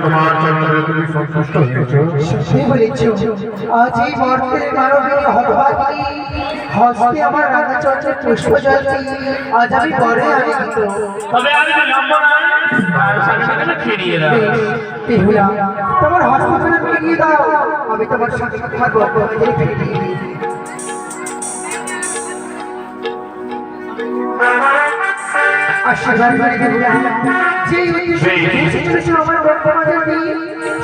তোমার চরণে তুমি সন্তুষ্ট হয়েছো। আজ এই মুহূর্তে মানবীয় হতভাগী হস্তে আমার রাধা চন্দ্রের পুষ্প জ্বলছে। আজ আমি পরে আনন্দিত। তবে আমি বিলম্ব নয়, সাথে সাথে ফিরিয়ে দাও। বেহুলা, তোমার হস্তে করে ফিরিয়ে দাও, আমি তোমার সাথে থাকবো। আশীর্বাদ করে বেহুলা, যেই উদ্দেশ্যে চলেছে আমার বর্তমানে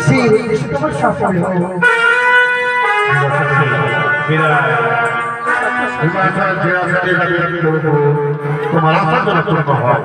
সেই উদ্দেশ্যে তোমার সফল হবো। তোমার আশা করে হয়।